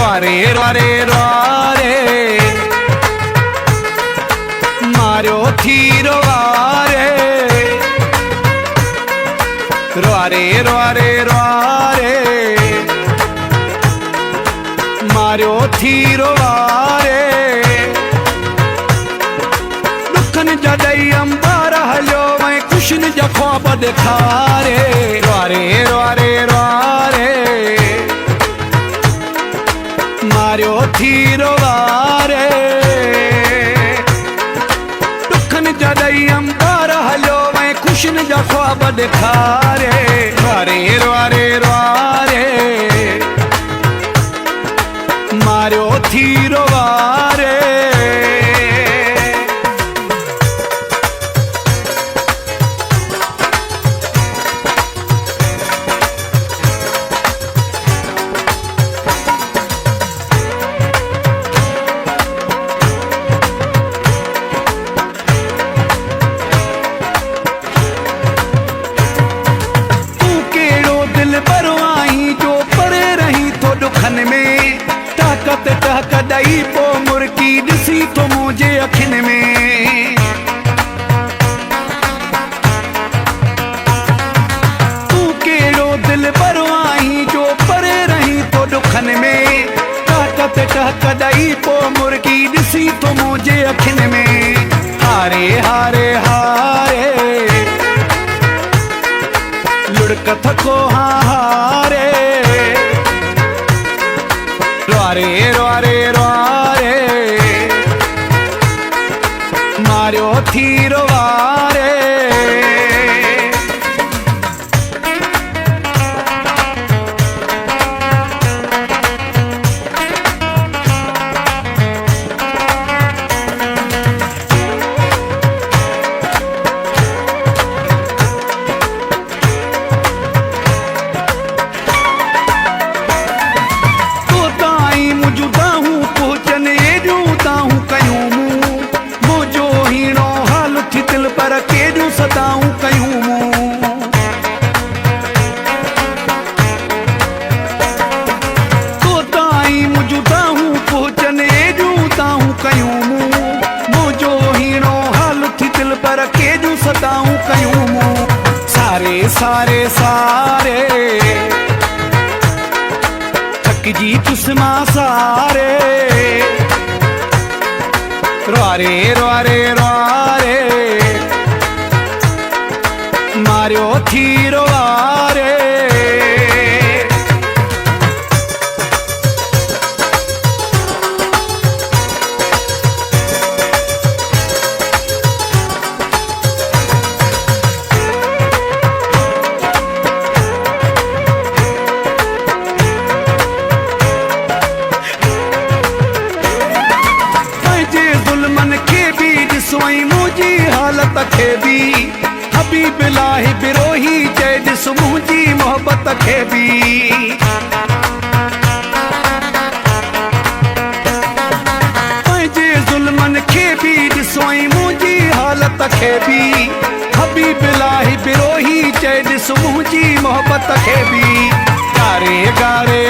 रोआरे रोआरे रोआरे Mario थी रोआरे रोआरे रोआरे रोआरे Mario थी रोआरे दुखन जॾई अंबार हलियो वहीं खुशिन जा ख्वाब ॾेखारे रोआरे रोआरे रोआरे मारियो थी रोआरे दुखन जॾई अंबार हलियो वहीं खुशिन जा ख्वाब ॾेखारे रोआरे रोआरे रोआरे मारियो थी रोआरे टहकदई पो मुर्की ॾिसी तो मुझे अखिन में तू केड़ो दिल भरो आई जो परे रही तो दुखन में टहकदई पो मुर्की ॾिसी तो मुझे अखिन में हारे हारे हारे लुढ़क थको हारे रोआरे रोआरे रोआरे मारियो थी रोआरे सदाऊं कयूं तो ताई मुझुदाऊं पहुंचन एजूं ताऊं कयूं मुझो हीणो हाल थी दिल पर केजूं सदाऊं कयूं सारे सारे सारे थकजी तुस्मा सारे रोआरे रोआरे रोआरे मारियो थी रोआरे पंहिंजे ज़ुल्मन खे बि ॾिसोई मुंहिंजी हालत खे बि हबीब लाही बिरोही चए ॾिस मुंहिंजी मोहब्बत खे बि पंहिंजे ज़ुल्मन खे बि ॾिसोई मुंहिंजी हालत खे बि हबीब लाही बिरोही चए ॾिस मुंहिंजी मोहब्बत खे बि गारे गारे